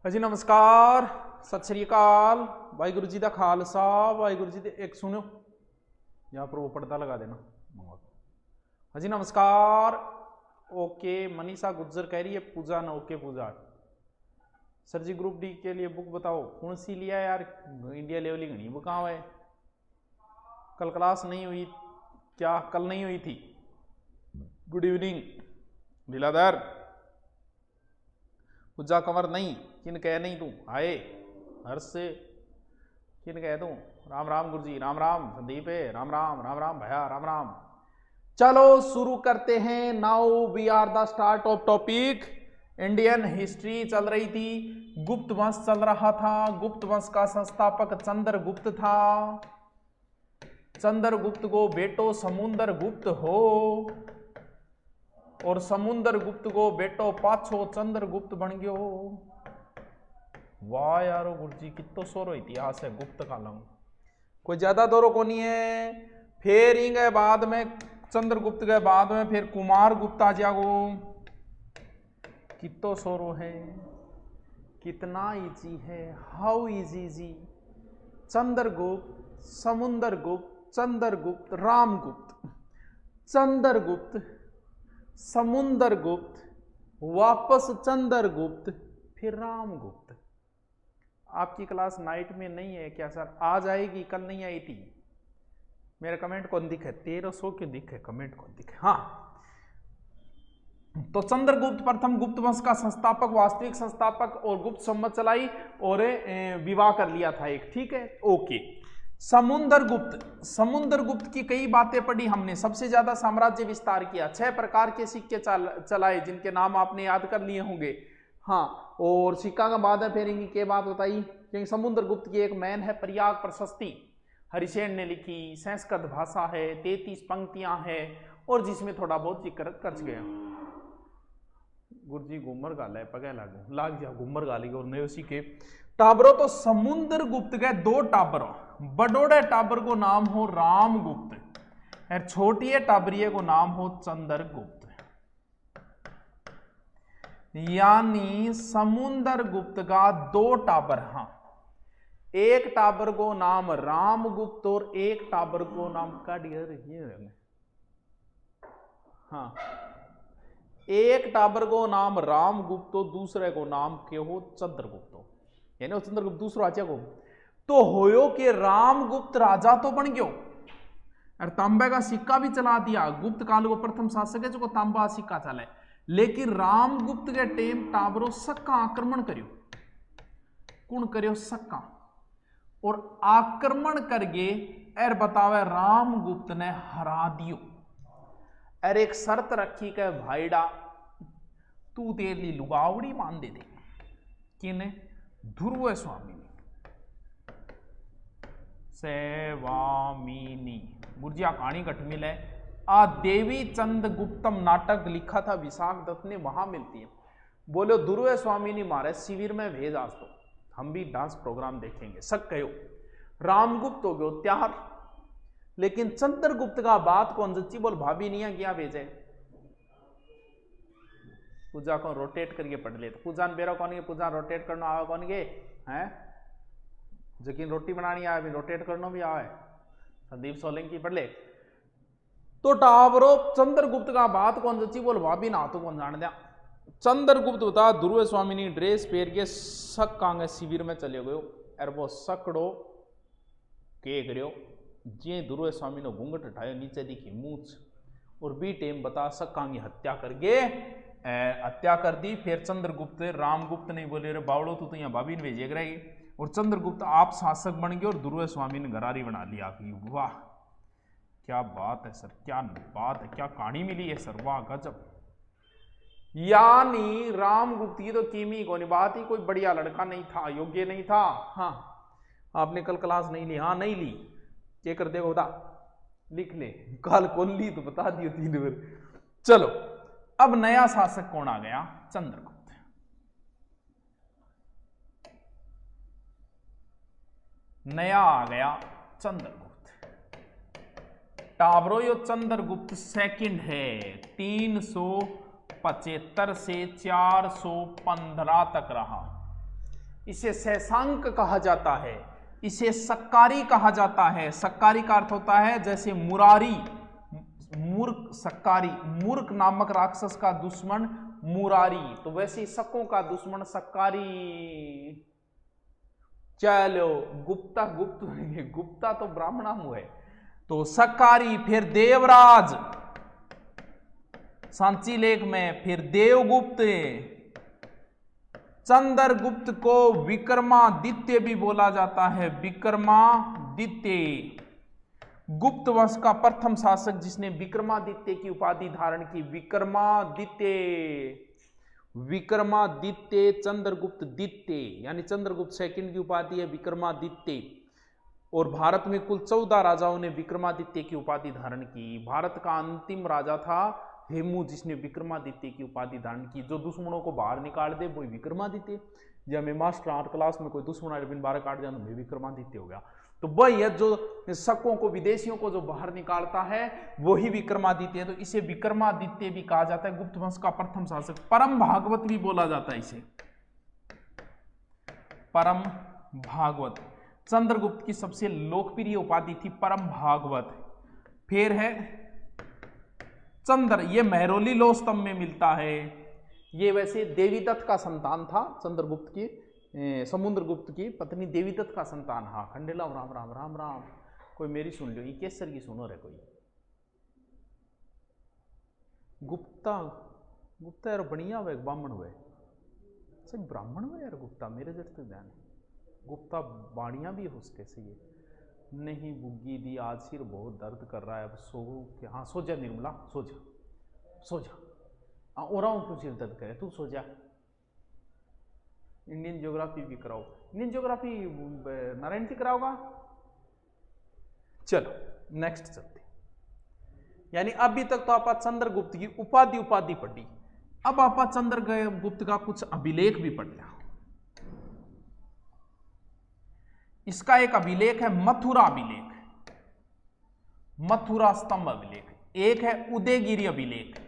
जी नमस्कार, सत श्री अकाल, वाहिगुरु जी का खालसा वाहिगुरु जी। एक सुनो, यहाँ पर वो पर्दा लगा देना। हाँ जी नमस्कार। ओके, मनीषा गुज्जर कह रही है पूजा ना। ओके पूजा सर जी, ग्रुप डी के लिए बुक बताओ कौन सी लिया यार। इंडिया लेवलिंग नहीं बुक कहाँ है। कल क्लास नहीं हुई क्या? कल नहीं हुई थी। Good evening Leeladhar. पूजा कंवर नहीं, किन कह नहीं तू आए हर्ष से, किन कह तू। राम राम गुरु जी, राम राम संदीप है, राम राम राम राम भैया, राम राम। चलो शुरू करते हैं। Now we are the start of topic. Indian history चल रही थी, गुप्त वंश चल रहा था। गुप्त वंश का संस्थापक चंद्रगुप्त था। चंद्रगुप्त को बेटो समुद्र गुप्त हो और समुद्र गुप्त को बेटो पाछो चंद्रगुप्त बन गयो। वाह यारो गुरु जी, कितो सोरो इतिहास है गुप्त कालम, कोई ज्यादा दोरो को नहीं है। फिर इंगे बाद में चंद्रगुप्त के बाद में फिर कुमार गुप्त आ जागो। कितो सोरो है, कितना इजी है, हाउ इजी जी। चंद्रगुप्त, समुद्रगुप्त, चंद्रगुप्त, रामगुप्त, चंद्रगुप्त, समुद्रगुप्त, वापस चंद्रगुप्त, फिर रामगुप्त। आपकी क्लास नाइट में नहीं है क्या सर? आज आएगी, कल नहीं आई थी। मेरा कमेंट कौन दिखे? 1300 क्यों दिखे कमेंट कौन दिखे? हाँ, तो चंद्रगुप्त प्रथम गुप्त वंश का संस्थापक, वास्तविक संस्थापक, और गुप्त संवत चलाई और विवाह कर लिया था एक। ठीक है, ओके। समुद्रगुप्त, समुद्रगुप्त की कई बातें पढ़ी हमने। सबसे ज्यादा साम्राज्य विस्तार किया, 6 प्रकार के सिक्के चलाए जिनके नाम आपने याद कर लिए होंगे। हाँ, और सिक्का का बाद है फिर इनकी क्या बात बताई, क्योंकि समुद्रगुप्त की एक मैन है प्रयाग प्रशस्ति, हरिसेन ने लिखी, संस्कृत भाषा है, 33 पंक्तियां हैं और जिसमें थोड़ा बहुत जिक्र कर गया। गुरुजी घूमर गाला है पगे लागू लाग जा घूमर गाली और नयोसी के टाबरों। तो समुद्रगुप्त के 2 टाबरों, बड़ोड़े टाबर को नाम हो रामगुप्त और छोटी टाबरिये को नाम हो चंद्रगुप्त। यानी समुद्रगुप्त का 2 टाबर। हाँ, एक टाबर को नाम रामगुप्त और एक टाबर को नाम काडियर। हाँ, एक टाबर को नाम रामगुप्त हो, दूसरे को नाम के हो चंद्रगुप्त हो, यानी चंद्रगुप्त दूसरा आचा को। तो होयो कि रामगुप्त राजा तो बन गयो और तांबे का सिक्का भी चला दिया। गुप्त काल को प्रथम शासक है जो तांबा सिक्का चला है। लेकिन रामगुप्त के टेम टाबरो सक्का आक्रमण करियो। कौन करियो? सक्का। और आक्रमण करके एर बतावे रामगुप्त ने हरा दियो। और एक शर्त रखी के भाईडा तू तेरी लुगावड़ी मान दे। किने? ध्रुव स्वामी सेवामिनी। गुरजिया कहानी कट मिल है। आ देवी चंद गुप्तम नाटक लिखा था विशाख दत्त ने, वहां मिलती है। बोलो ध्रुव स्वामी मारे शिविर में भेज आज तो हम भी डांस प्रोग्राम देखेंगे। सब कहो रामगुप्त हो गयो त्यार, लेकिन चंद्रगुप्त का बात कौन जच्ची बोल भाभी नहीं है क्या भेजे। पूजा को रोटेट करके पढ़ ले तो पूजा बेरा कौन के, पूजा रोटेट करना आवे कौन के हैं? जकिन रोटी बनानी आवे रोटेट करना भी आवे। संदीप सोलंकी पढ़ ले। तो टावरो चंद्रगुप्त का बात कौन जच्ची बोल भाभी ना तो कौन जान दिया। चंद्रगुप्त बता ध्रुव स्वामी ने ड्रेस पहन के सक कांगे शिविर में चले गयो और वो सकड़ो के करियो जे ध्रुव स्वामी ने घूंघट उठायो, नीचे दिखी मूछ और बी टेम बता सक्का की हत्या करके हत्या कर दी। फिर चंद्रगुप्त रामगुप्त नहीं बोले रे बावड़ो तू तो यहाँ भाभी ने भेजे रहेगी, और चंद्रगुप्त आप शासक बन गए और ध्रुव स्वामी ने गरारी बना लिया। वाह क्या बात है सर, क्या बात है, क्या कहानी मिली है सर, वाह गजब। यानी रामगुप्त की तो कीमी को नहीं बात ही, कोई बढ़िया लड़का नहीं था, योग्य नहीं था। हाँ, आपने कल क्लास नहीं ली? हाँ नहीं ली, क्या कर देगा बता, लिख ले, कल कौन ली तो बता दियो 3 बार। चलो अब नया शासक कौन आ गया? चंद्रगुप्त। नया आ गया चंद्रगुप्त। टाबरो यो चंद्रगुप्त सेकंड है। 375 से 415 तक रहा। इसे शशांक कहा जाता है, इसे सक्कारी कहा जाता है। सक्कारी का अर्थ होता है जैसे मुरारी, मूर्ख, सक्कारी, मूर्ख नामक राक्षस का दुश्मन मुरारी, तो वैसे शकों का दुश्मन सक्कारी। चलो गुप्ता, गुप्त होंगे, गुप्ता तो ब्राह्मणा हुए, तो सक्कारी, फिर देवराज सांची लेख में, फिर देवगुप्त, चंद्रगुप्त को विक्रमादित्य भी बोला जाता है, विक्रमादित्य, गुप्त वंश का प्रथम शासक जिसने विक्रमादित्य की उपाधि धारण की, विक्रमादित्य, विक्रमादित्य, चंद्रगुप्त द्वितीय, यानी चंद्रगुप्त सेकंड की उपाधि है विक्रमादित्य। और भारत में कुल 14 राजाओं ने विक्रमादित्य की उपाधि धारण की। भारत का अंतिम राजा था हेमू, जिसने विक्रमादित्य की उपाधि धारण की। जो दुश्मनों को बाहर निकाल दे वही विक्रमादित्य। जब मैं मास्टर आर्ट क्लास में कोई दुश्मन अरविंद बाहर काट जाए तो मैं विक्रमादित्य हो गया, तो वही है जो शकों को, विदेशियों को जो बाहर निकालता है वही विक्रमादित्य है। तो इसे विक्रमादित्य भी कहा जाता है, गुप्त वंश का प्रथम शासक। परम भागवत भी बोला जाता है इसे, परम भागवत। चंद्रगुप्त की सबसे लोकप्रिय उपाधि थी परम भागवत। फिर है चंद्र, ये महरौली लौह स्तंभ में मिलता है। ये वैसे देवीदत्त का संतान था, चंद्रगुप्त की, समुद्रगुप्त की पत्नी देवीदत्त का संतान। हाँ खंडेलाव, राम राम राम राम। कोई मेरी सुन लो, ये केसर की सुनो रे कोई। गुप्ता, गुप्ता यार बढ़िया हुए, ब्राह्मण हुए, सही ब्राह्मण हुए यार गुप्ता, मेरे जट तक ध्यान है। गुप्ता बाणिया भी हो उसके से। ये नहीं बुग्गी दी, आज सिर बहुत दर्द कर रहा है, अब सो क्या? हाँ सो जा निर्मला, सो जा, सो जा। और क्यों सिर दर्द करे, तू सो जा। इंडियन ज्योग्राफी भी कराओ, इंडियन ज्योग्राफी नारायण जी कराओगा। चलो नेक्स्ट चलते। यानी अभी तक तो आप चंद्रगुप्त की उपाधि पढ़ी, अब आप चंद्रगुप्त का कुछ अभिलेख भी पढ़ लिया। इसका एक अभिलेख है मथुरा अभिलेख, मथुरा स्तंभ अभिलेख। एक है उदयगिरी अभिलेख,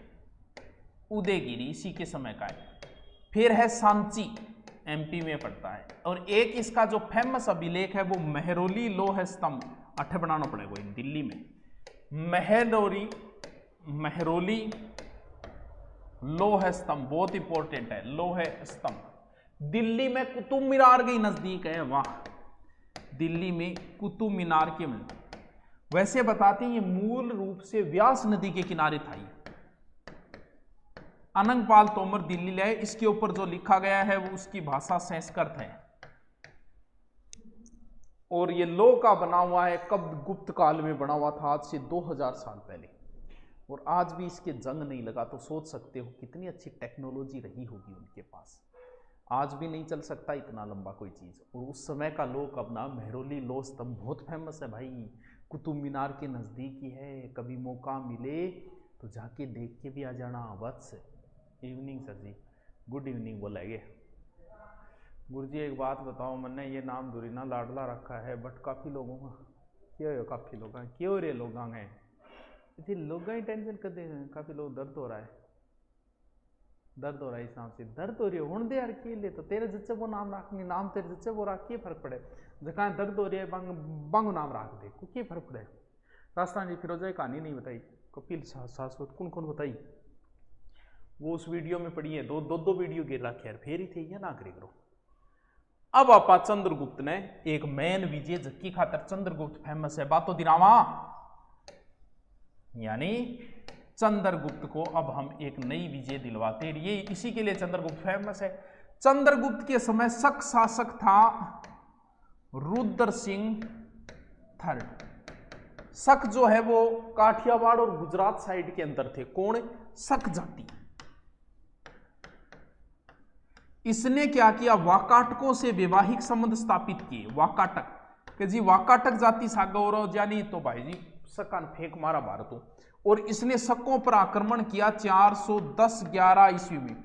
उदयगिरी इसी के समय का है। फिर है सांची, एमपी में पड़ता है। और एक इसका जो फेमस अभिलेख है वो महरौली लौह स्तंभ, अठ बनाना पड़ेगा दिल्ली में, महरौली लौह स्तंभ, बहुत इंपॉर्टेंट है लौह स्तंभ। दिल्ली में कुतुब मीनार के नजदीक है, वाह, दिल्ली में कुतुब मीनार के में। वैसे बताते हैं ये मूल रूप से व्यास नदी के किनारे था। ये अनंगपाल तोमर दिल्ली लाए, इसके ऊपर जो लिखा गया है वो उसकी भाषा संस्कृत है। और ये लोह का बना हुआ है, कब गुप्त काल में बना हुआ था, आज से 2000 साल पहले। और आज भी इसके जंग नहीं लगा, तो सोच सकते हो कितनी अच्छी टेक्नोलॉजी रही होगी उनके पास। आज भी नहीं चल सकता इतना लंबा कोई चीज़। और उस समय का लोग अपना महरौली लौह स्तंभ बहुत फेमस है भाई, कुतुब मीनार के नज़दीक ही है। कभी मौका मिले तो जाके देख के भी आ जाना। वत्स इवनिंग सर जी, गुड इवनिंग बोलेंगे। गुरुजी एक बात बताओ, मैंने ये नाम दुरीना लाडला रखा है, बट काफ़ी लोगों का क्यों है, काफ़ी लोग क्यों रे लोग हैं इतने लोग ही टेंशन कर दे, काफ़ी लोग दर्द हो रहा है, दर्द हो रहा है इस नाम से, दर्द हो रही है होने दे यार के लिए। तो तेरे जिससे वो नाम रखनी, नाम तेरे जिससे वो रख के फर्क पड़े, जहाँ दर्द हो रही है बंग नाम रख दे, क्या फर्क पड़े। राजस्थान जी फिरोजा कहानी नहीं बताई, कपिल शाश्वत कौन कौन बताई, वो उस वीडियो में पड़ी है, दो वीडियो गिर रखे यार, फेर ही थे या ना करे करो। अब आपा चंद्रगुप्त ने एक मैन विजय जक्की खातर चंद्रगुप्त फेमस है, बातों दिनावा। यानी चंद्रगुप्त को अब हम एक नई विजय दिलवाते हैं, ये इसी के लिए चंद्रगुप्त फेमस है। चंद्रगुप्त के समय शक शासक था रुद्र सिंह थर्ड। शक जो है वो काठियावाड़ और गुजरात साइड के अंदर थे। कौन? शक जाति। इसने क्या किया, वाकाटकों से वैवाहिक संबंध स्थापित किए। वाकाटक कि जी वाकाटक जाति सागौरव जानी, तो भाई जी शकान फेंक मारा भारतों। और इसने शकों पर आक्रमण किया 410-11 ईस्वी में,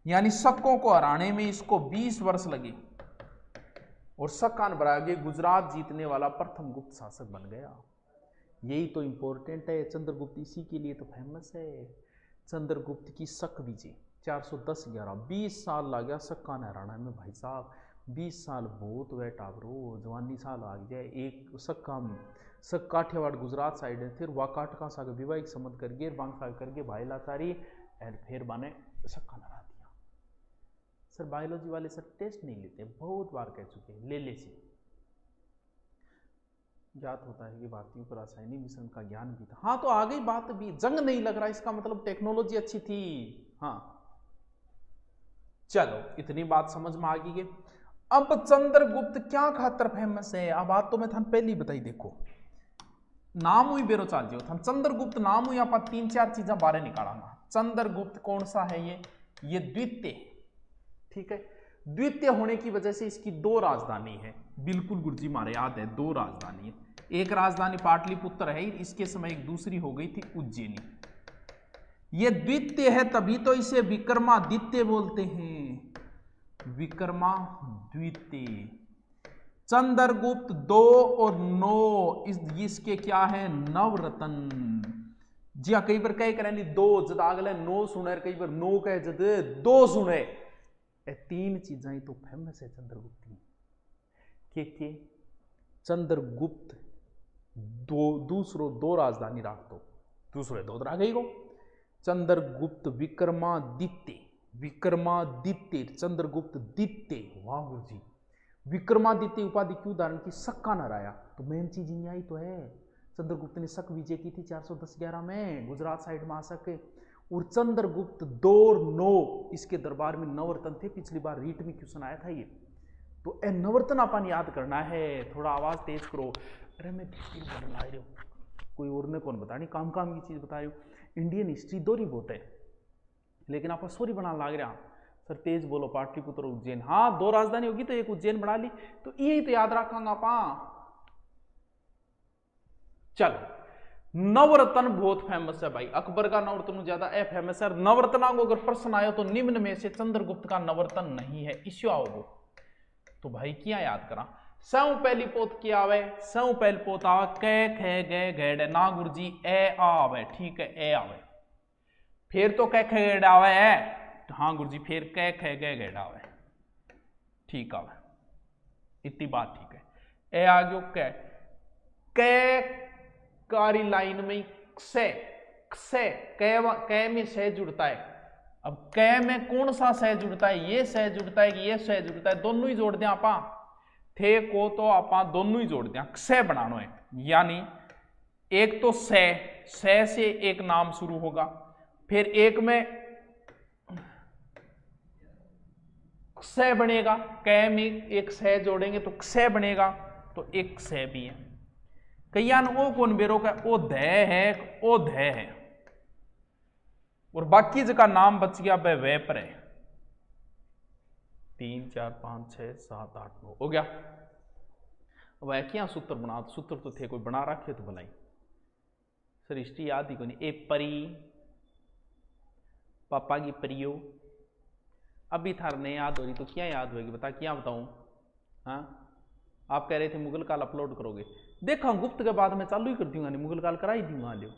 यानी शकों को हराने में इसको 20 वर्ष लगे। और शकान बरागे गुजरात जीतने वाला प्रथम गुप्त शासक बन गया। यही तो इंपॉर्टेंट है, चंद्रगुप्त इसी के लिए तो फेमस है। चंद्रगुप्त की शक विजय 410-11, 20 साल लग गया शक्का हराना में भाई साहब। 20 साल बहुत बेटा ब्रो, जवानी साल आ गया। एक सक काठियावाड़ गुजरात साइड है, फिर वाकाट का साग विवाहिक समझ कर गिर बांग साग करके भाई लाचारी एंड फिर बाने सक्का लगा दिया। सर बायोलॉजी वाले सर टेस्ट नहीं लेते, बहुत बार कह चुके हैं, ले से ज्ञात होता है कि भारतीयों को रासायनिक मिश्रण का ज्ञान भी था। हाँ तो आ गई बात भी, जंग नहीं लग रहा, इसका मतलब टेक्नोलॉजी अच्छी थी। हाँ चलो इतनी बात समझ में आ गई है। अब चंद्रगुप्त क्या खातर फेमस है, अब बात तो मैं थान पहले ही बताई। देखो नाम हुई बेरो चाल जियो थान, चंद्रगुप्त नाम हुई आप 3-4 चीजा बारे निकालांगा। चंद्रगुप्त कौन सा है, ये द्वितीय, ठीक है। द्वितीय होने की वजह से इसकी 2 राजधानी है, बिल्कुल गुरुजी मारे याद है, 2 राजधानी है। एक राजधानी पाटलिपुत्र है, इसके समय एक दूसरी हो गई थी उज्जैनी। ये द्वितीय है तभी तो इसे विक्रमादित्य बोलते हैं, विक्रमाद्वितीय। चंद्रगुप्त 2 और 9 इसके क्या है, नवरत्न। जी हाँ, कई बार कह करें 2 जद अगले 9 सुने, कई बार 9 कह जद 2 सुने। ये 3 चीजें ही तो फेमस है चंद्रगुप्त के चंद्रगुप्त दूसरो 2 राजधानी राख दो, दूसरे 2 रह गई को। चंद्रगुप्त विक्रमादित्य चंद्रगुप्त द्वितीय। वाह गुरु जी, विक्रमादित्य उपाधि क्यों धारण की, सक्का न राया, तो मेन चीज यही तो है। चंद्रगुप्त ने शक विजय की थी 410-11 में गुजरात साइड में आ सके। और चंद्रगुप्त 2 और 9 इसके दरबार में नवरत्न थे, पिछली बार रीट में क्वेश्चन आया था ये। तो ए नवरत्न अपन याद करना है, थोड़ा आवाज तेज करो। अरे मैं बता रही हूँ, कोई और ने कौन बता नहीं, काम की चीज बता रही हूँ। इंडियन हिस्ट्री दोरी बहुत है, लेकिन आप स्टोरी बनाना लाग रहा सर, तेज बोलो। पाटलिपुत्र उज्जैन, हाँ 2 राजधानी होगी तो एक उज्जैन बना ली, तो यही तो याद रखेंगे आप। चलो नवरत्न बहुत फेमस है भाई, अकबर का नवरत्न ज्यादा ए फेमस है। नवरत्ना को अगर प्रश्न आयो तो निम्न में से चंद्रगुप्त का नवरत्न नहीं है, इश्यू आओगे तो भाई क्या याद करा। सौ पहली पोत क्या आवे, सौ पहली पोत आवे कै खे गे घेड़ ना गुरुजी, ए आवे, ठीक है ए आवे। फिर तो कै खे घेड़ आवे है, हाँ गुरुजी फिर कै खे गे घेड़ आवे, ठीक आवे, इतनी बात ठीक है। ए आ गयो कै, कै कारी लाइन में से कै में से जुड़ता है। अब कै में कौन सा सह जुड़ता है, ये सह जुड़ता है कि ये सह जुड़ता है, दोनों ही जोड़ दें आपा। थे को तो आपा दोनों ही जोड़ दें, क्षय बनाना है। यानी एक तो सह से एक नाम शुरू होगा, फिर एक में क्षय बनेगा, कै में एक सह जोड़ेंगे तो क्षय बनेगा, तो एक क्षय भी है। कईयान ओ कौन बेरो का, ओ धय है, ओ धय है, और बाकी जगह नाम बच गया वे पर है। 3 4 5 6 7 8 9 हो गया। वह क्या सूत्र बना, सूत्र तो थे कोई बना रखे तो बनाई सर, हिस्ट्री याद ही को नहीं। ए परी पापा की परियो, अभी थार नहीं याद हो रही तो क्या याद होगी बता, क्या बताऊं। हाँ आप कह रहे थे मुगल काल अपलोड करोगे, देखा गुप्त के बाद मैं चालू ही कर दूंगा, नहीं मुगल काल करा ही दूंगा। लियो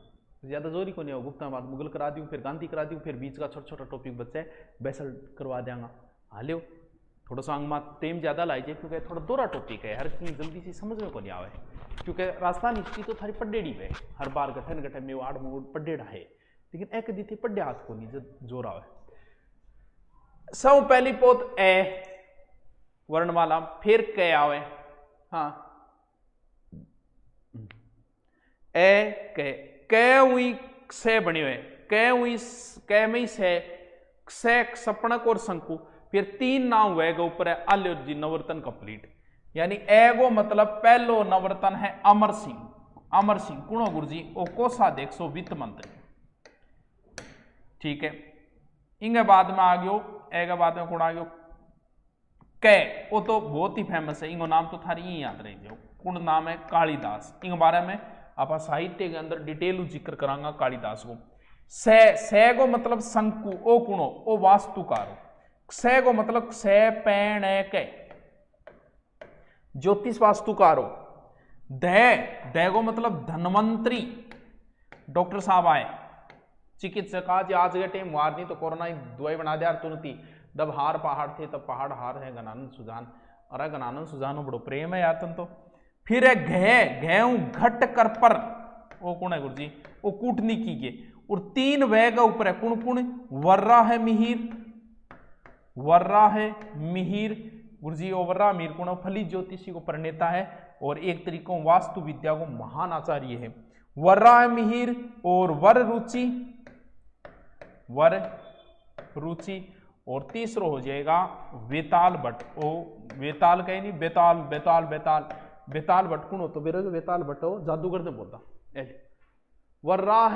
ज्यादा जोरी को नहीं हो, गुप्त के बाद मुगल करा दूं, फिर गांधी करा दूं, फिर बीच का छोटा छोटा टॉपिक बच्चा है बैसल करवा देंगा। हाँ लियो थोड़ा सा अंगमा टेम ज्यादा लाई जाए, क्योंकि थोड़ा दोहरा टॉपिक है, हर चीज जल्दी से समझ में को नहीं आवे, क्योंकि राजस्थान हिस्ट्री तो थारी पढ़ेड़ी पे हर बार गठन में वाड़ मोड़ पढ़ेड़ा है, लेकिन एक दी थी पढ़े हाथ को नहीं जोर आवे। सौ पहली पोत ए वर्णमाला, फिर कै आवे, हाँ ए कै हुई से बनी हुए, कै हुई कै में से सपनक और शंकु, फिर 3 नाम हुए ऊपर है आल्यो जी नवरत्न कंप्लीट। यानी ए गो मतलब पहलो नवरत्न है अमर सिंह, अमर सिंह कुणो गुरुजी ओ कोषाध्यक्ष वित्त मंत्री, ठीक है। इंगे बाद में आ गयो, ए के बाद में कौन आ गयो कै, वो तो बहुत ही फेमस है, इनको नाम तो थारी ही याद रही जो, कौन नाम है कालिदास। इन बारे में आप साहित्य के अंदर डिटेल जिक्र करांगा कालिदास को। सै को मतलब शंकु, ओ कुणो ओ वास्तुकारो, क्षय को मतलब क्षय पैण के ज्योतिष वास्तुकारो, दय को मतलब धनवंतरी, डॉक्टर साहब आए चिकित्सक, आज के टाइम वार नहीं तो कोरोना दवाई बना दिया तुरंत ही, जब हार पहाड़ थे तब पहाड़ हार है गनानंद सुजान, अरे गनानन सुजानो बड़ो प्रेम है यार तन तो। फिर है घेऊ घट कर पर, वो कौन है गुरुजी, वो कूटनी की गे। और 3 वह का ऊपर है कुण कुण, वर्रा है मिहिर, वर्रा है मिहिर गुरुजी, ओ वर्रा मिहिर कुण फली ज्योतिषी को प्रणेता है और एक तरीकों वास्तु विद्या को महान आचार्य है। वर्रा है मिहिर और वर रुचि, वर रुचि। और तीसरो हो जाएगा वेताल भट्ट, ओ वेताल कहीं नहीं, बेताल बेताल बेताल बेताल भट्ट कुण हो तो बेरो वेताल भट्ट हो जादूगर ने बोलता। वर्रा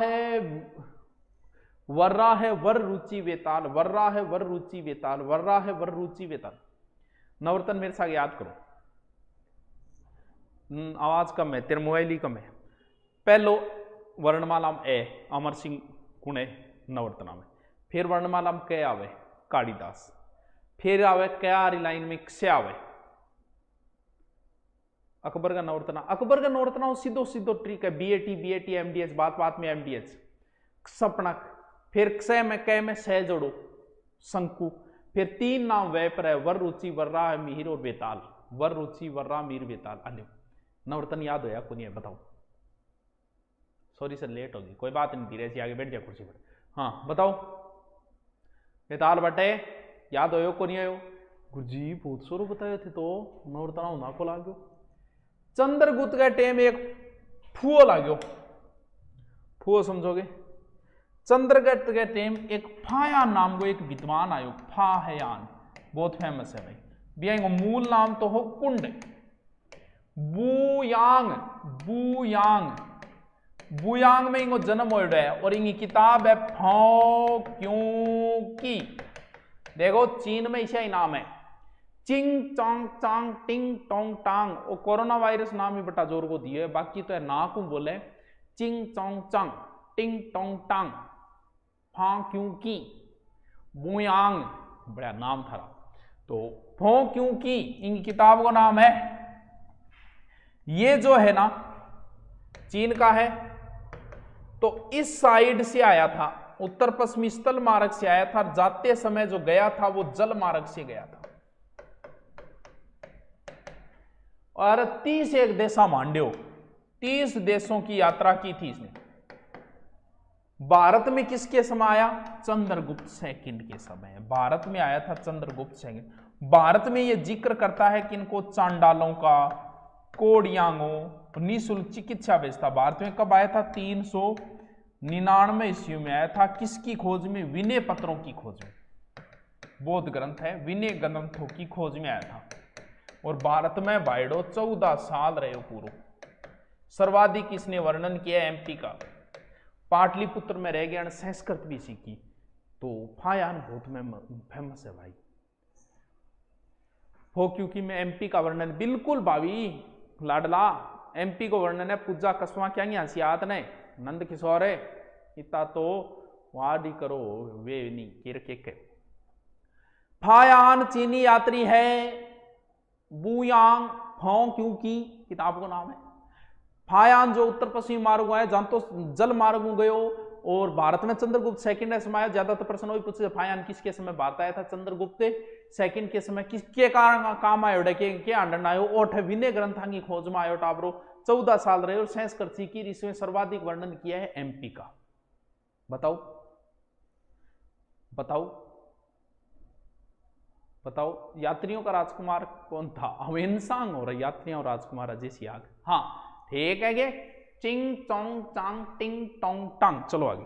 है वर रुचि वेताल, वर्रा है वर रुचि वेताल, वर्रा है वर रुचि वेताल। नवरतन मेरे साथ याद करो, आवाज कम है, तेरे मोबाइल ही कम है। पहलो वर्णमाला में ए, अमर सिंह कुणे नवरतना में। फिर वर्णमाला में क आवे कालिदास, फिर आवे क्यारी लाइन में क्ष आवे अकबर का नवरतना। अकबर का नवरतना सीधो सीधो ट्रिक है, बीएटी एमडीएच, बात बात में एमडीएच, सपनक। फिर क्षय में कै में सह जोड़ो शंकु। फिर 3 नाम वह पर है, वर रुचि वर्रा है मिहिर और बेताल, वर रुचि वर्रा मिहिर बेताल। अल्यो नवरतन याद होया को नहीं है बताओ? सॉरी सर लेट होगी, कोई बात नहीं, धीरे से आगे बैठ जा कुर्सी पर। हाँ बताओ बेताल बटे याद हो को नहीं आयो? गुरुजी बहुत सोरो बताए थे तो नवरतना होना को लागो। चंद्रगुप्त का टेम एक फुओ लागो, फुओ समझोगे? चंद्रगुप्त के टेम एक फायान नाम को एक विद्वान आयो, फाहयान, बहुत फेमस है भाई। बिया मूल नाम तो हो कुंड, बुयांग, बुयांग, बुयांग में इनको जन्म हो है और इनकी किताब है फौ क्यों की। देखो चीन में इसे नाम है चिंग चोंग चांग टिंग टोंग टांग, और कोरोना वायरस नाम ही बटा जोर को दिए, बाकी तो है ना को बोले चिंग चोंग चांग टिंग टोंग टांग फा क्यों की, बुयांग बड़ा नाम था। तो फो क्यों की इनकी किताब का नाम है। ये जो है ना चीन का है, तो इस साइड से आया था, उत्तर पश्चिमी स्थल मार्ग से आया था, जाते समय जो गया था वो जल मार्ग से गया था। और 31 देशा मांड्यो, 30 देशों की यात्रा की थी इसने। भारत में किसके समय आया? चंद्रगुप्त सेकंड के समय भारत में आया था चंद्रगुप्त सेकंड। भारत में यह जिक्र करता है कि इनको चांडालों का, कोड़ियांगों निःशुल्क चिकित्सा भेजता। भारत में कब आया था? 399 ईस्वी में आया था। किसकी खोज में? विनय पत्रों की खोज में। बौद्ध ग्रंथ है, विनय ग्रंथों की खोज में आया था। और भारत में भाईडो 14 साल रहे हो पूर्व। सर्वाधिक इसने वर्णन किया एमपी का, पाटलिपुत्र में रह गया, संस्कृत भी सीखी। तो फायान बहुत में फेमस है भाई। हो क्योंकि मैं एमपी का वर्णन बिल्कुल भावी लाडला एमपी को वर्णन है। पूजा कसवा क्या नहीं हंसियात ने नंद किशोर है इतना तो वादी करो वे नहीं किर के। फायान चीनी यात्री है, बुयांग फौ क्यों की किताब का नाम है। फायान जो उत्तर पश्चिमी मार्ग है, जहां तो जल मार्ग गयो। और भारत में चंद्रगुप्त सेकंड है समय। ज्यादातर प्रश्न वही पूछे फायान किसके समय भारत आया था? चंद्रगुप्त सेकंड के समय। किसके कारण काम आयो के आंडन आयो? ओठ विनय ग्रंथां की खोज में आयो टाबरो। 14 साल रहे और संस्कृत सीखी। इसमें सर्वाधिक वर्णन किया है एमपी का। बताओ बताओ बताओ यात्रियों का राजकुमार कौन था? अवेंसांग हो रहा यात्रियों और राजकुमार अजय सियाग। हाँ ठीक है गे। चिंग चोंग चांग टिंग टोंग टांग। चलो आगे।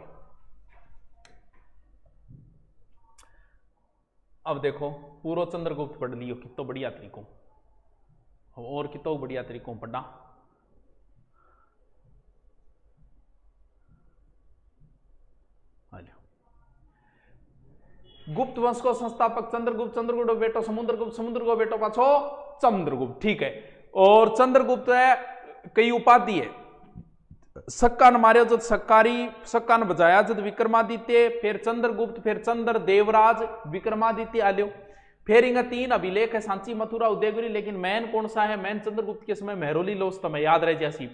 अब देखो पूर्व चंद्रगुप्त पढ़ लियो कितो बढ़िया तरीकों, और कितो बढ़िया तरीकों पढ़ा। गुप्त वंश को संस्थापक चंद्रगुप्त, चंद्रगुप्त बेटो समुद्रगुप्त, समुद्रगुप्त बेटो पाछो चंद्रगुप्त। ठीक है। और चंद्रगुप्त है कई उपाधि है। सक्का न मारे जब सक्कारी, सक्का न बजाया जब विक्रमादित्य, फिर चंद्रगुप्त, फिर चंद्र देवराज, विक्रमादित्य आल्यो। फिर इनका 3 अभिलेख है, सांची मथुरा उदयगिरी। लेकिन मैन कौन सा है? मैन चंद्रगुप्त के समय मेहरोली लोस्त में याद रह जैसी।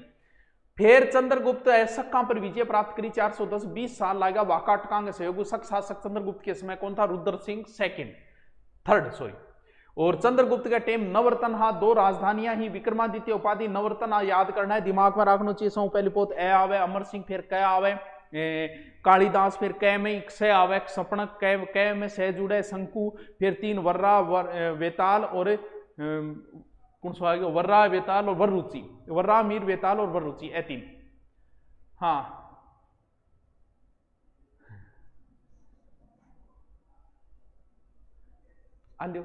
फिर चंद्रगुप्त है सक्का पर विजय प्राप्त करी 410, 20 साल लगा। वाकाटकांग सहयोग शक शासक चंद्रगुप्त के समय कौन था? Rudra Singh second, third sorry. और चंद्रगुप्त के टाइम नवरत्न हा 2 राजधानियां ही, विक्रमादित्य उपाधि नवरत्न हा याद करना है, दिमाग में रखना चाहिए। सौ पहली पोत ए आवे, अमर सिंह फिर क आवे, कालिदास फिर कै में से आवे, सपनक कै में से जुड़े, शंकु फिर 3 वर्रा वेताल और कौन सा आ गया, वर्रा वेताल और वररुचि, वर्रा मीर वेताल और वररुचि, ए 3। हाँ आलो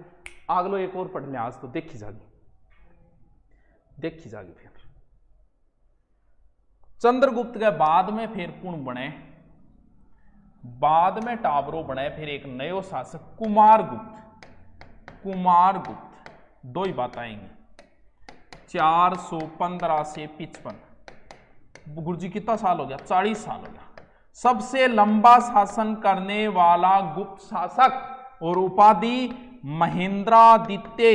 आगलो एक और पढ़ ले आज तो देखी जागी फिर। चंद्रगुप्त के बाद में फिर कौन बने, बाद में टाबरो बने फिर एक नयो शासक कुमारगुप्त। 2 ही बात आएंगी, 415 से 55। गुरुजी कितना साल हो गया, 40 साल हो गया। सबसे लंबा शासन करने वाला गुप्त शासक और उपाधि महेंद्रादित्य।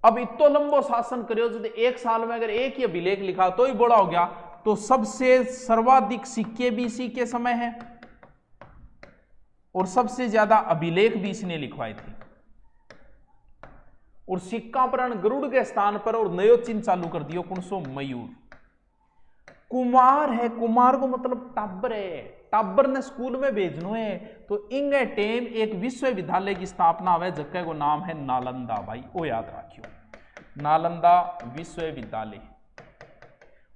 अब इतो लंबो शासन करियो जो 1 साल में अगर एक ही अभिलेख लिखा तो ही बड़ा हो गया। तो सबसे सर्वाधिक सिक्के भी इसी के समय है और सबसे ज्यादा अभिलेख भी इसने लिखवाए थे। और सिक्का पर गरुड़ के स्थान पर और नयो चिन्ह चालू कर दियो कौन सो, मयूर। कुमार है, कुमार को मतलब टाबर है, टाबर ने स्कूल में भेजनो है। तो इंगे टेम एक विश्वविद्यालय की स्थापना हुआ जगह को नाम है नालंदा। भाई वो याद रखियो, नालंदा विश्वविद्यालय।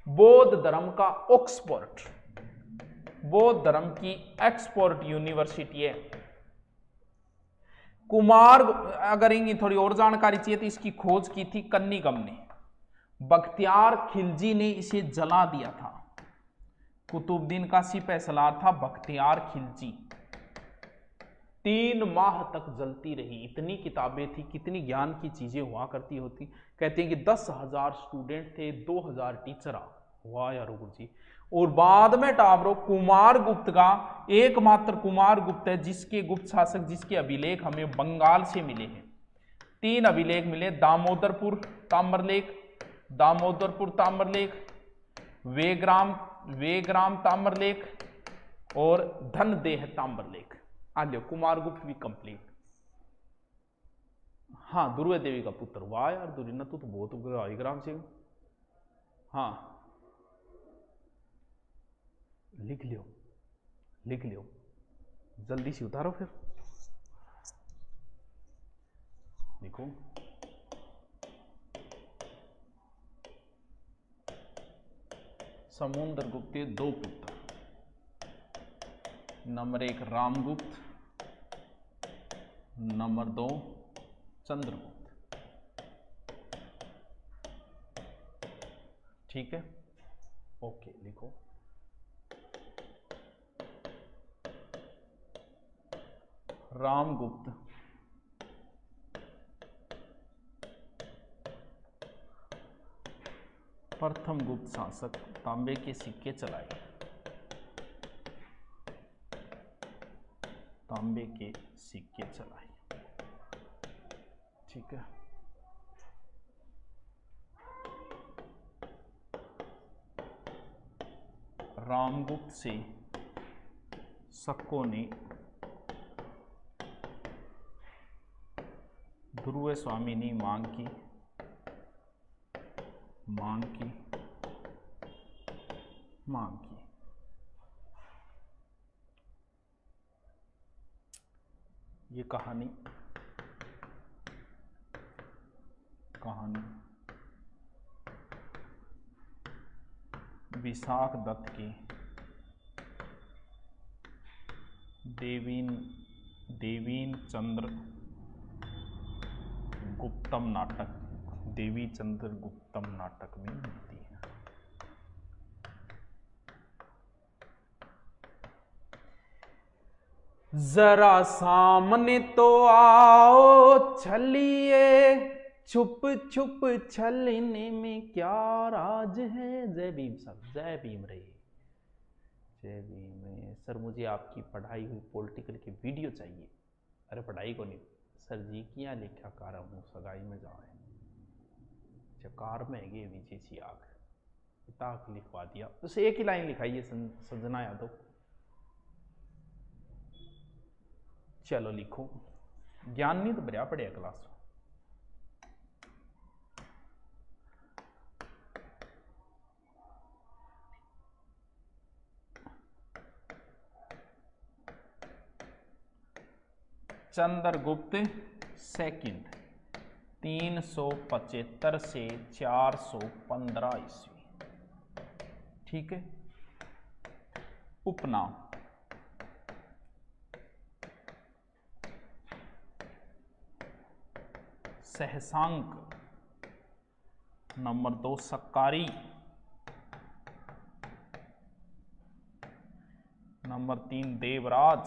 बौद्ध धर्म का ऑक्सफोर्ड, बौद्ध धर्म की ऑक्सफोर्ड यूनिवर्सिटी है। कुमार, अगर इनकी थोड़ी और जानकारी चाहिए तो इसकी खोज की थी कन्नीगम ने। बख्तियार खिलजी ने इसे जला दिया था। कुतुबुद्दीन का सिपह सलार था बख्तियार खिलजी। 3 माह तक जलती रही। इतनी किताबें थी, कितनी ज्ञान की चीजें हुआ करती होती। कहते हैं कि 10,000 स्टूडेंट थे, 2,000 टीचर। वाह यार गुरुजी। और बाद में टाबरो कुमारगुप्त का एकमात्र कुमारगुप्त है जिसके गुप्त शासक जिसके अभिलेख हमें बंगाल से मिले हैं। 3 अभिलेख मिले, दामोदरपुर ताम्रलेख, वेग्राम ताम्रलेख और धनदेह ताम्रलेख। आलियो कुमारगुप्त भी कंप्लीट। हाँ, दुर्वे देवी का पुत्र। वाह यार दुर्योधन तो बहुत ग्राम से। हाँ लिख लियो जल्दी से उतारो फिर लिखो। समुद्रगुप्त के 2 पुत्र, नंबर 1 रामगुप्त, नंबर 2 चंद्रगुप्त। ठीक है, ओके लिखो। रामगुप्त प्रथम गुप्त शासक, तांबे के सिक्के चलाए, तांबे के सिक्के चलाए। ठीक है, रामगुप्त से शकों ने ध्रुव स्वामी ने मांग की ये कहानी विशाख दत्त के देवीन चंद्र गुप्तम नाटक, देवी चंद्र गुप्तम नाटक में मिलती है। जरा सामने तो आओ छलिए, छुप छुप छलने में क्या राज है। जय भीम सर, जय भीम रही, जय भीम। सर मुझे आपकी पढ़ाई हुई पॉलिटिकल की वीडियो चाहिए। अरे पढ़ाई को नहीं सर जी, किया लिखा कार हूँ सगाई में जाए कार में है विजय सी आग ताक लिखवा दिया। उसे एक ही लाइन लिखाइए सजना यादव। चलो लिखो, ज्ञान नहीं तो बढ़िया पड़े क्लास। चंद्रगुप्त सेकंड 375 से 415 ईस्वी। ठीक है। उपनाम सहसांक, नंबर 2 सक्कारी, नंबर 3 देवराज,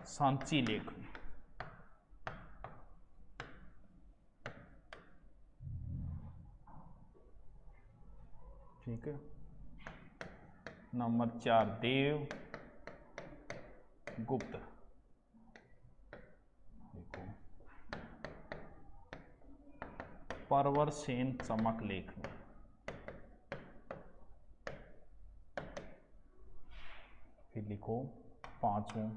सांची लेख। ठीक है। नंबर 4 देव गुप्त। देखो परवर सेन चमक लेख में। फिर लिखो 5वां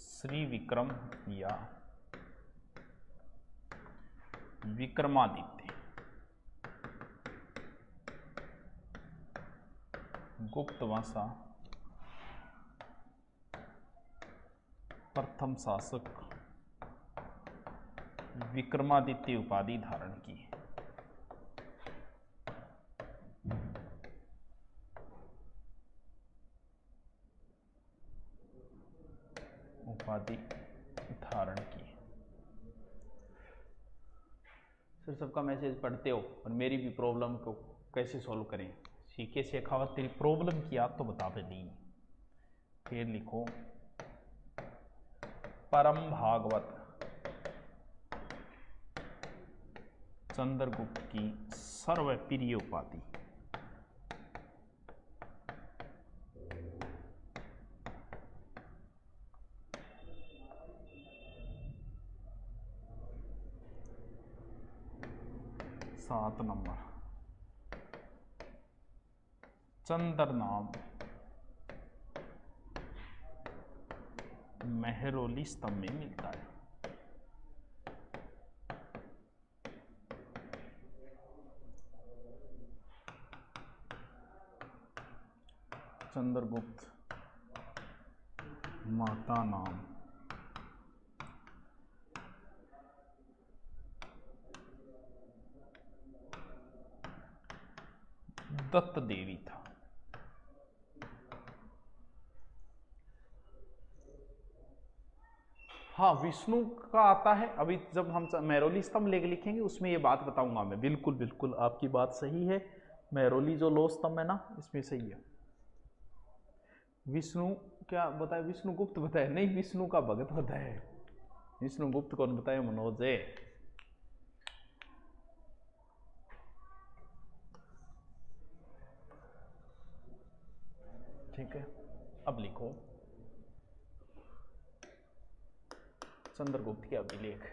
श्री विक्रम या विक्रमादित्य गुप्त वंश प्रथम शासक विक्रमादित्य उपाधि धारण की। उपाधि धारण की। सर सबका मैसेज पढ़ते हो और मेरी भी प्रॉब्लम को कैसे सॉल्व करें। सीखे शेखावत तेरी प्रॉब्लम की आप तो बता पे दी। फिर लिखो परम भागवत चंद्रगुप्त की सर्वप्रिय उपाधि। सात नंबर चंद्र नाम मेहरौली स्तंभ में मिलता है। चंद्रगुप्त माता नाम दत्त देवी था। हाँ विष्णु का आता है। अभी जब हम मेहरौली स्तंभ लेके लिखेंगे उसमें ये बात बताऊंगा मैं। बिल्कुल बिल्कुल आपकी बात सही है। मेहरौली जो लो स्तंभ है ना इसमें सही है। विष्णु क्या बताए? विष्णुगुप्त बताए नहीं, विष्णु का भगत बताए। विष्णुगुप्त कौन बताए? मनोज है। ठीक है। अब लिखो चंद्रगुप्त के अभिलेख।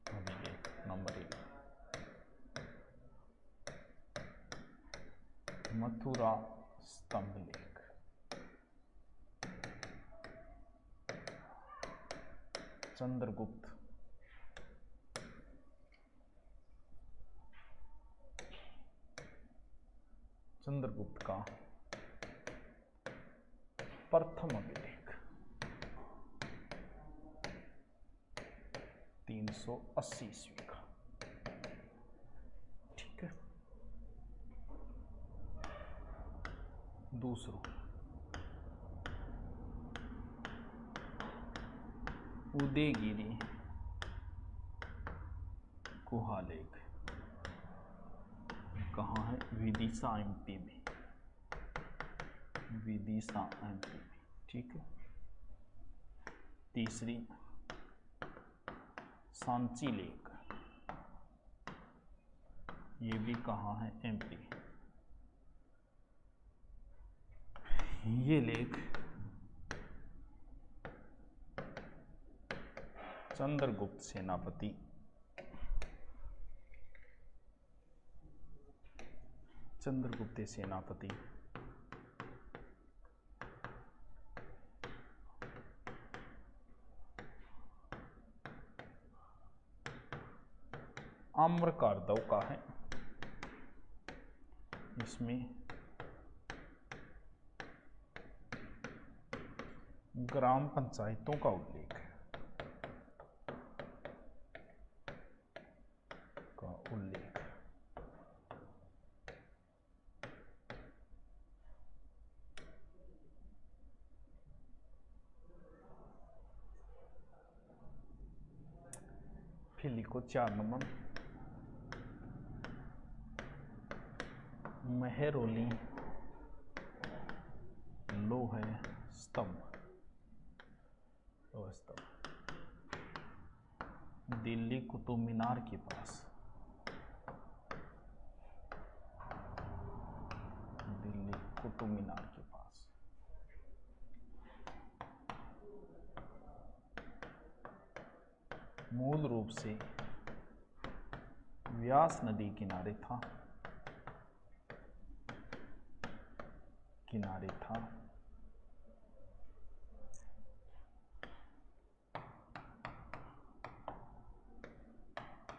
अभिलेख नंबर 1 मथुरा स्तंभ लेख। चंद्रगुप्त चंद्रगुप्त का प्रथम अभिलेख 380 ईस्वी का। ठीक है। दूसरा उदयगिरी गुहा लेख। कहाँ है? विदिशा एमपी में। विदिशा एमपी में। ठीक है। तीसरी सांची लेक। ये भी कहाँ है? एमपी। ये लेख चंद्रगुप्त सेनापति चंद्रगुप्त सेनापति। आम्रकारदव का है। इसमें ग्राम पंचायतों का उल्लेख है। फिर लिखो 4 नंबर, मेहरौली लोह स्तंभ। दिल्ली कुतुब मीनार के पास। दिल्ली कुतुब मीनार के पास। मूल रूप से व्यास नदी किनारे था।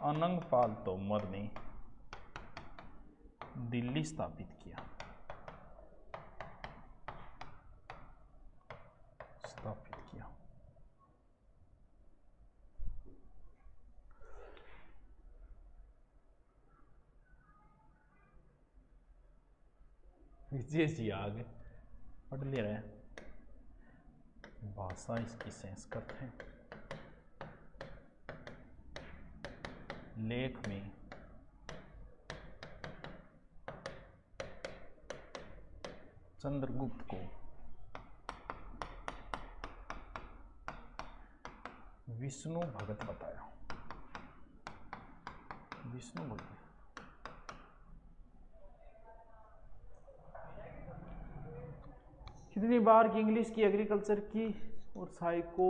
अनंगपाल तोमर ने दिल्ली स्थापित किया। विजय जी आगे पढ़ ले रहे हैं। भाषा इसकी संस्कृत है। लेख में चंद्रगुप्त को विष्णु भगत बताया। विष्णु भगत कितनी बार की इंग्लिश की, एग्रीकल्चर की और साइको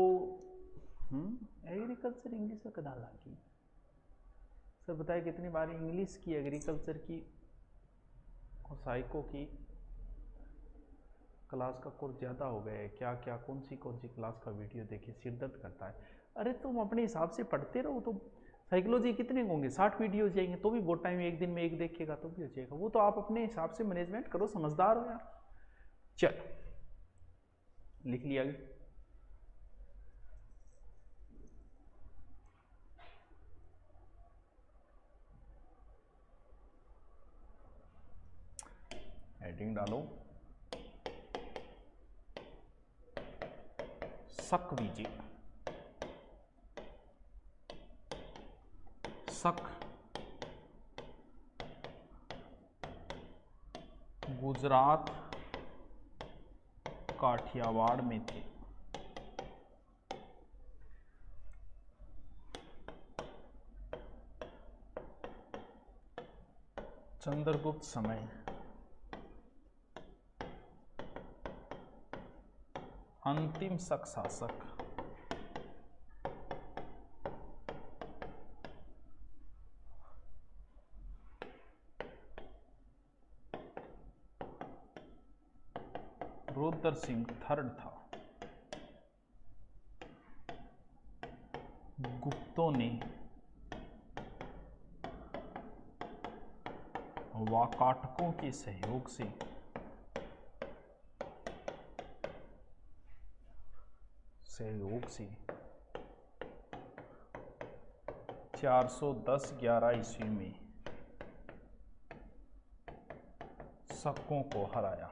एग्रीकल्चर इंग्लिश का कदा की सर बताए कितनी बार इंग्लिश की, एग्रीकल्चर की और साइको की। क्लास का कोर्स ज़्यादा हो गया है क्या? क्या कौन सी क्लास का वीडियो देखे सिर दर्द करता है। अरे तुम अपने हिसाब से पढ़ते रहो। तो साइकोलॉजी कितने होंगे? 60 वीडियो हो जाएंगे तो भी बहुत टाइम, एक दिन में एक देखेगा तो भी हो जाएगा। वो तो आप अपने हिसाब से मैनेजमेंट करो, समझदार हो यार। चल लिख लिया आगे। हेडिंग डालो, शक विजय। शक गुजरात काठियावाड़ में थे। चंद्रगुप्त समय अंतिम शक शासक। रुद्र सिंह थर्ड था। गुप्तों ने वाकाटकों के सहयोग से 410-11 ईस्वी में शकों को हराया।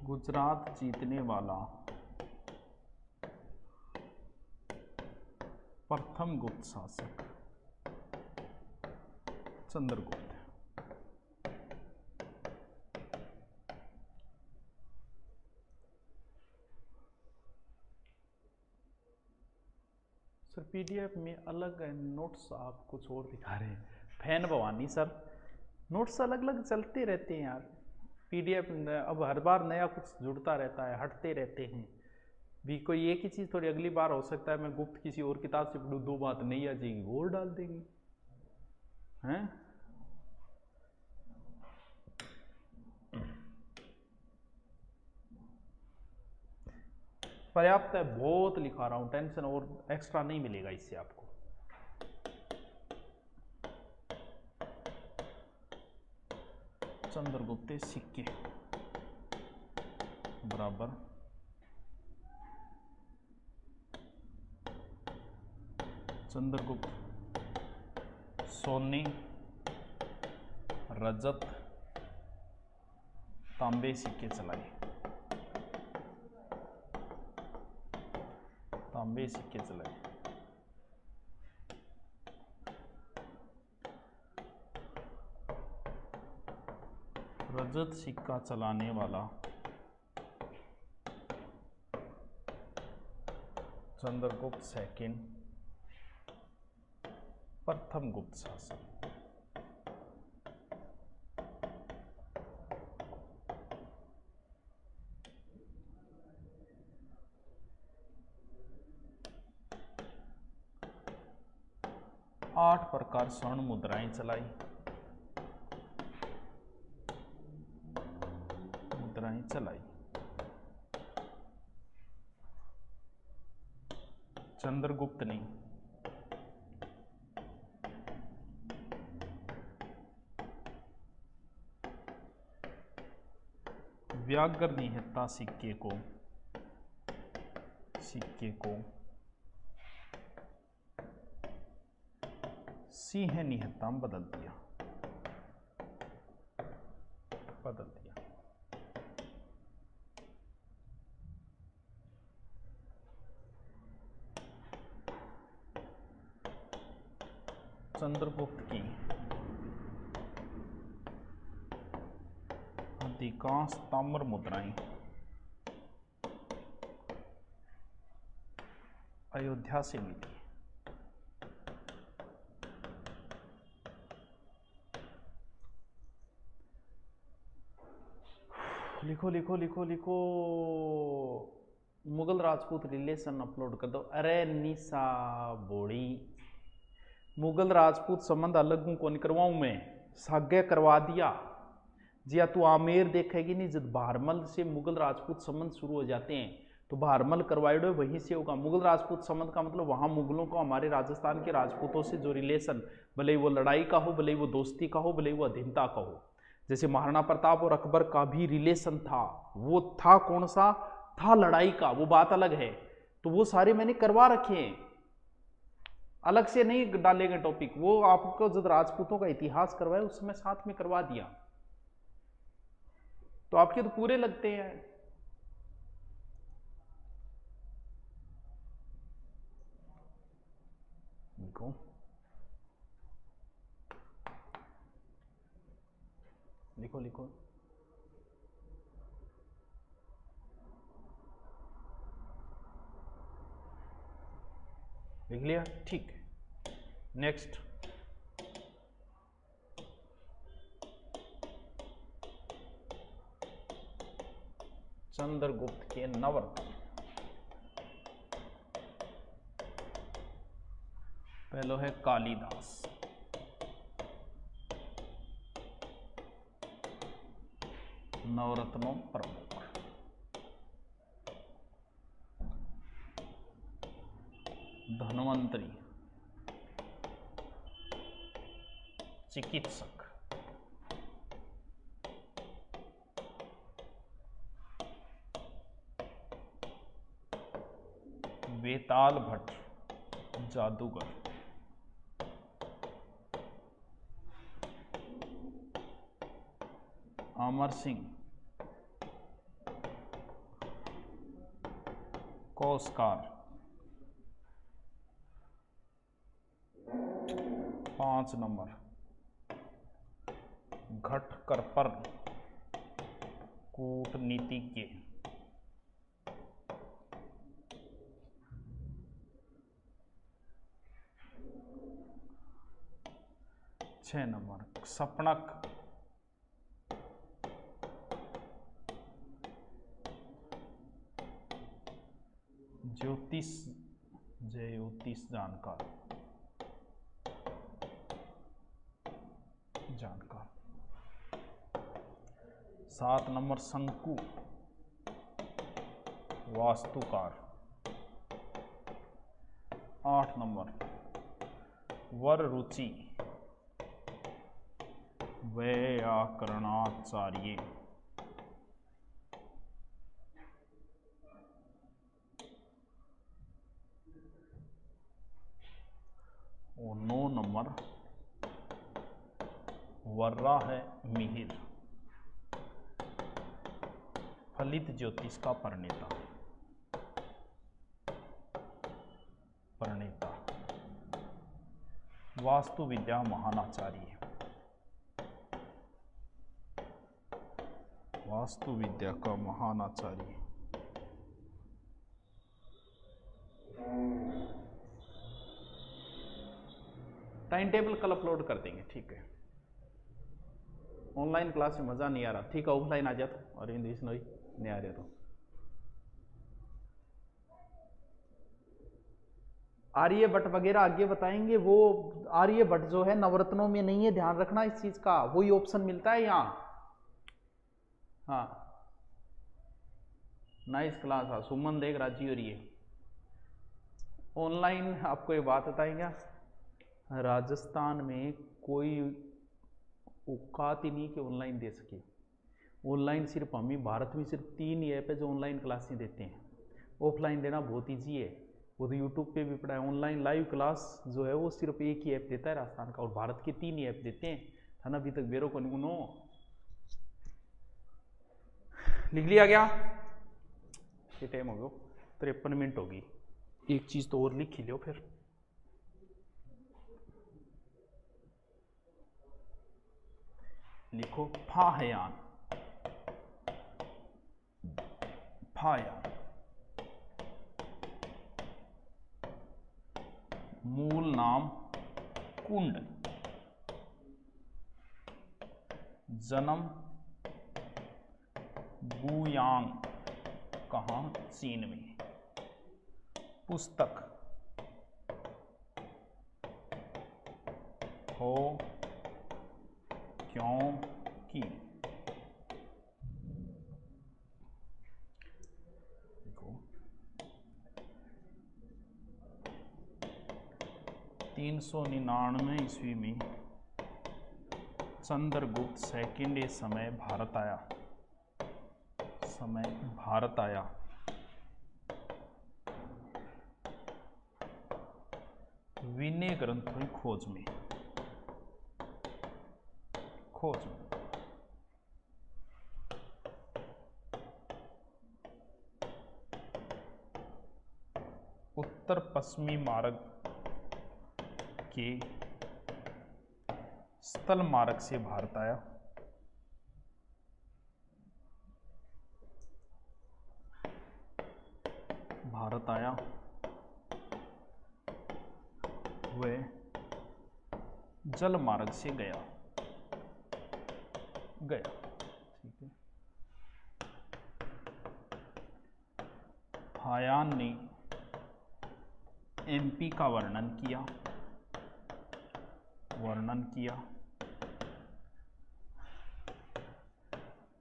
गुजरात जीतने वाला प्रथम गुप्त शासक चंद्रगुप्त। सर पीडीएफ में अलग है, नोट्स आप कुछ और दिखा रहे हैं। फैन भवानी सर, नोट्स अलग अलग चलते रहते हैं यार। पीडीएफ अब हर बार नया कुछ जुड़ता रहता है, हटते रहते हैं भी। कोई एक ही चीज़ थोड़ी, अगली बार हो सकता है मैं गुप्त किसी और किताब से पढ़ूँ, दो बात नहीं आ जाएगी, वो और डाल देंगे हैं। पर्याप्त है, बहुत लिखा रहा हूँ, टेंशन और एक्स्ट्रा नहीं मिलेगा इससे आपको। चंद्रगुप्त सिक्के बराबर चंद्रगुप्त सोने रजत तांबे सिक्के चलाए, तांबे सिक्के चलाए। रजत सिक्का चलाने वाला चंद्रगुप्त सेकंड प्रथम गुप्त शासक। आठ प्रकार स्वर्ण मुद्राएं चलाई, मुद्राएं चलाई। चंद्रगुप्त ने व्याघ्र निहत्ता सिक्के को सिंह निहत्ता में बदल दिया। चंद्रगुप्त की अधिकांश ताम्र मुद्राएं अयोध्या से मिली। लिखो लिखो लिखो लिखो, मुगल राजपूत रिलेशन अपलोड कर दो। अरे निशा बोड़ी, मुगल राजपूत संबंध अलग को नहीं करवाऊं मैं, साग्य करवा दिया। जिया तू आमेर देखेगी नहीं, जब भारमल से मुगल राजपूत संबंध शुरू हो जाते हैं तो भारमल करवाइडो वहीं से होगा। मुगल राजपूत संबंध का मतलब वहां मुगलों को हमारे राजस्थान के राजपूतों से जो रिलेशन, भले वो लड़ाई का हो, भले वो दोस्ती का हो, भले वो अधीनता का हो, जैसे महाराणा प्रताप और अकबर का भी रिलेशन था, वो था कौन सा था, लड़ाई का, वो बात अलग है। तो वो सारे मैंने करवा रखे हैं, अलग से नहीं डालेंगे टॉपिक। वो आपको जब राजपूतों का इतिहास करवाए उस समय साथ में करवा दिया, तो आपके तो पूरे लगते हैं। लिखो लिखो लिखो, लिख लिया, ठीक। नेक्स्ट, चंद्रगुप्त के नवरत्न। पहलो है कालिदास, नवरत्नों प्रमुख। धन्वंतरी, चिकित्सक। वेताल भट्ट, जादूगर। अमर सिंह, कोसकार। 5 नंबर, घटकरपर, कूटनीतिज्ञ। 6 नंबर सपनक, ज्योतिष, ज्योतिष जानकार, जानकार। 7 नंबर शंकु, वास्तुकार। 8 नंबर वर रुचि, व्याकरणाचार्य। और 9 नंबर वर्रा है मिहिर, फलित ज्योतिष का प्रणेता, प्रणेता। वास्तु विद्या महानाचार्य, वास्तु विद्या का महानाचार्य। टाइम टेबल कल अपलोड कर देंगे, ठीक है। ऑनलाइन क्लास में मजा नहीं आ रहा, ठीक है ऑफलाइन आ जा तो, और इंग्लिश नहीं आ रहे तो। आर्यभट्ट वगैरह आगे बताएंगे। वो आर्यभट्ट जो है नवरत्नों में नहीं है, ध्यान रखना इस चीज का, वही ऑप्शन मिलता है यहाँ। हाँ नाइस क्लास। हाँ सुमन देख राजी हो रही है। ऑनलाइन आपको ये बात बताएंगे, राजस्थान में कोई औकात ही नहीं कि ऑनलाइन दे सके। ऑनलाइन सिर्फ हम ही भारत में सिर्फ 3 ही ऐप है जो ऑनलाइन क्लासें देते हैं। ऑफलाइन देना बहुत ईजी है, वो तो यूट्यूब पे भी पड़ा है। ऑनलाइन लाइव क्लास जो है वो सिर्फ एक ही ऐप देता है राजस्थान का, और भारत के 3 ही ऐप देते हैं। था ना, अभी तक बेरो को नो लिख लिया गया। ये टाइम हो गया 53 मिनट होगी। एक चीज तो और लिख ही लो फिर। लिखो फाहयान, फायान मूल नाम कुंड, जन्म गुयांग, कहाँ चीन में। पुस्तक हो क्यों की। देखो 399 ईस्वी में चंद्रगुप्त सेकंड समय भारत आया, समय भारत आया। विनय ग्रंथों की खोज में, खोज में। उत्तर पश्चिमी मार्ग के स्थल मार्ग से भारत आया। भारत आया वह जल मार्ग से गया, गया। ठीक है। फायान ने एमपी का वर्णन किया, वर्णन किया।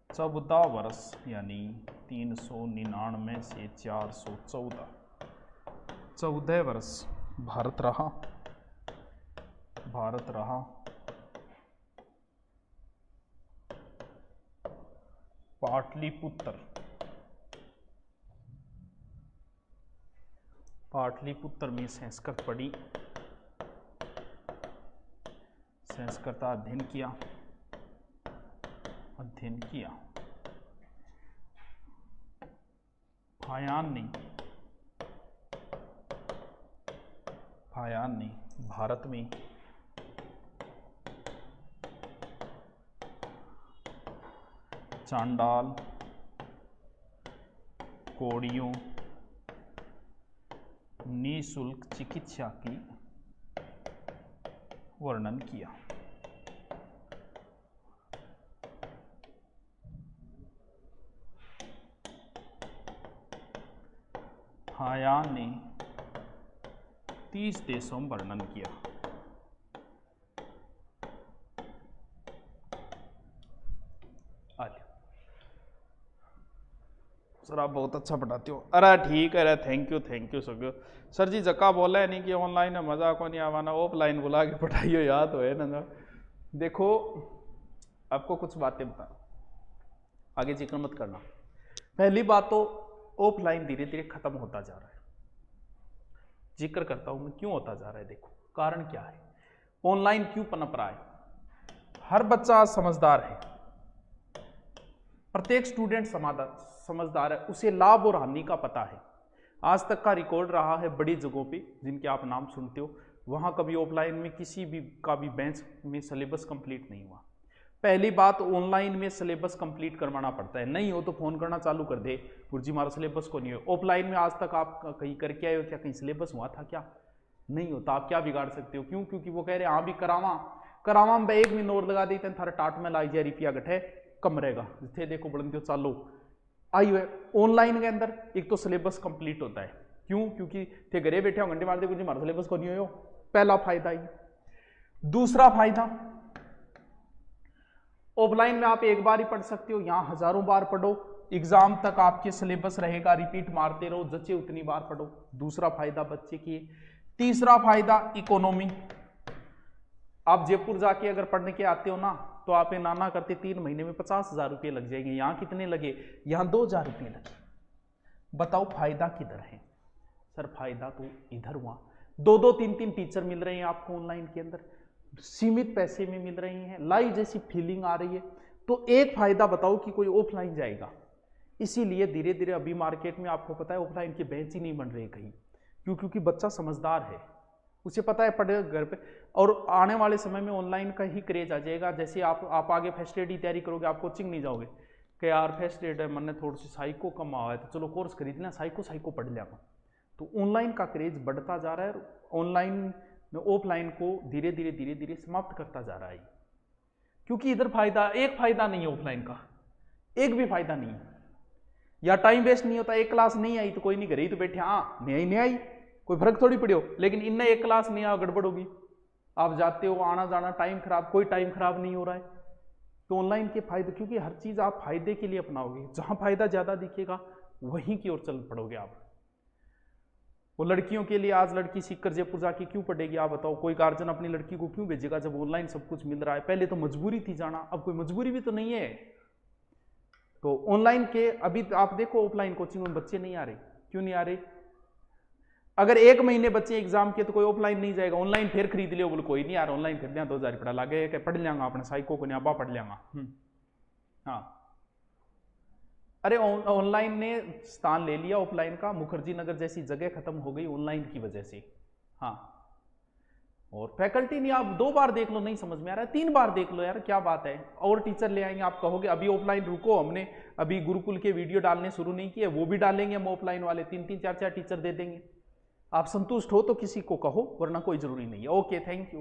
14 वर्ष यानी 399 से 414, 14 वर्ष भारत रहा, भारत रहा। पाटलिपुत्र, पाटलिपुत्र में संस्कृत पढ़ी, संस्कृत का अध्ययन किया, अध्ययन किया। फायान ने भारत में चांडाल कोड़ियों निःशुल्क चिकित्सा की वर्णन किया, आयान ने 30 देशों में वर्णन किया। सर आप बहुत अच्छा पढ़ाते हो। अरे ठीक है, अरे थैंक यू सर जी। जक्का बोला है नहीं कि ऑनलाइन में मजा को नहीं आवाना, ऑफलाइन बुला के पढ़ाइयो, याद तो है ना। देखो आपको कुछ बातें बता, आगे जिक्र मत करना। पहली बात तो ऑफलाइन धीरे धीरे खत्म होता जा रहा है। जिक्र करता हूं मैं क्यों होता जा रहा है। देखो कारण क्या है, ऑनलाइन क्यों पनप रहा है। हर बच्चा आज समझदार है, प्रत्येक स्टूडेंट समझदार है, उसे लाभ और हानि का पता है। आज तक का रिकॉर्ड रहा है बड़ी जगहों पे जिनके आप नाम सुनते हो, वहां कभी ऑफलाइन में किसी भी का भी बेंच में सिलेबस कंप्लीट नहीं हुआ। पहली बात, ऑनलाइन में सिलेबस कंप्लीट करवाना पड़ता है, नहीं हो तो फोन करना चालू कर दे, गुरुजी हमारा सिलेबस को नहीं हो। ऑफलाइन में आज तक आप कहीं करके आए हो क्या, कहीं सिलेबस हुआ था क्या, नहीं होता। आप क्या बिगाड़ सकते हो, क्यों, क्योंकि वो कह रहे हैं हाँ भी करावा में 1 महीना और लगा देते हैं, थारा टाट में लाई जाए रिपिया गठे कम रहेगा, जिथे देखो बुलंदियों चालो आई हुए। ऑनलाइन के अंदर एक तो सिलेबस कंप्लीट होता है, क्यों, क्योंकि थे घरे बैठे हो घंटे मार दे, हमारा सिलेबस को नहीं हो, पहला फायदा ही। दूसरा फायदा, ऑफलाइन में आप एक बार ही पढ़ सकते हो, यहां हजारों बार पढ़ो, एग्जाम तक आपके सिलेबस रहेगा, रिपीट मारते रहो, जचे उतनी बार पढ़ो। दूसरा फायदा बच्चे की। तीसरा फायदा इकोनॉमी। आप जयपुर जाके अगर पढ़ने के आते हो ना, तो आप ये नाना करते 3 महीने में 50,000 रुपये लग जाएंगे, यहां कितने लगे, यहां 2,000 रुपये लगे। बताओ फायदा किधर है। सर फायदा तो इधर हुआ, 2-2, 3-3 टीचर मिल रहे हैं आपको ऑनलाइन के अंदर, सीमित पैसे में मिल रही हैं, लाइव जैसी फीलिंग आ रही है। तो एक फायदा बताओ कि कोई ऑफलाइन जाएगा। इसीलिए धीरे धीरे अभी मार्केट में आपको पता है ऑफलाइन के बेंच ही नहीं बन रहे कहीं, क्यों, क्योंकि बच्चा समझदार है, उसे पता है पढ़ेगा घर पे। और आने वाले समय में ऑनलाइन का ही क्रेज आ जाएगा। जैसे आप आगे फर्स्ट एड की तैयारी करोगे, आप कोचिंग नहीं जाओगे कि यार फर्स्ट एड है, मैंने थोड़ी सी साइको कम आवा है तो चलो कोर्स खरीद लें, साइको पढ़ लिया। तो ऑनलाइन का क्रेज बढ़ता जा रहा है, ऑनलाइन में ऑफलाइन को धीरे धीरे समाप्त करता जा रहा है, क्योंकि इधर फायदा, एक फायदा नहीं है ऑफलाइन का, एक भी फायदा नहीं है। या टाइम वेस्ट नहीं होता, एक क्लास नहीं आई तो कोई नहीं, घर ही तो बैठे, हाँ नहीं आई कोई फर्क थोड़ी पड़े हो। लेकिन इनने एक क्लास नहीं आ, गड़बड़ होगी, आप जाते हो आना जाना टाइम खराब, कोई टाइम खराब नहीं हो रहा है। तो ऑनलाइन के फायदे, क्योंकि हर चीज आप फायदे के लिए अपनाओगे, जहां फायदा ज्यादा दिखेगा वहीं की ओर चल पड़ोगे आप। वो लड़कियों के लिए आज लड़की सीखकर जयपुर जाके क्यों पढ़ेगी, आप बताओ। कोई गार्जियन अपनी लड़की को क्यों भेजेगा जब ऑनलाइन सब कुछ मिल रहा है। पहले तो मजबूरी थी जाना, अब कोई मजबूरी भी तो नहीं है। तो ऑनलाइन के अभी आप देखो ऑफलाइन कोचिंग में बच्चे नहीं आ रहे, क्यों नहीं आ रहे। अगर 1 महीने बच्चे एग्जाम के तो कोई ऑफलाइन नहीं जाएगा, ऑनलाइन फिर खरीद लियो, बोले कोई नहीं यार ऑनलाइन खरीद लिया 2,000 पड़ा लागे पढ़ लियांगा अपने साइको को नहीं पढ़ लियांगा। हाँ अरे ऑनलाइन ने स्थान ले लिया ऑफलाइन का, मुखर्जी नगर जैसी जगह खत्म हो गई ऑनलाइन की वजह से। हाँ और फैकल्टी नहीं, आप 2 बार देख लो नहीं समझ में आ रहा है, 3 बार देख लो यार क्या बात है, और टीचर ले आएंगे। आप कहोगे अभी ऑफलाइन रुको, हमने अभी गुरुकुल के वीडियो डालने शुरू नहीं किए, वो भी डालेंगे हम ऑफलाइन वाले, 3-3, 4-4 टीचर दे देंगे। आप संतुष्ट हो तो किसी को कहो, वरना कोई जरूरी नहीं है। Okay thank you.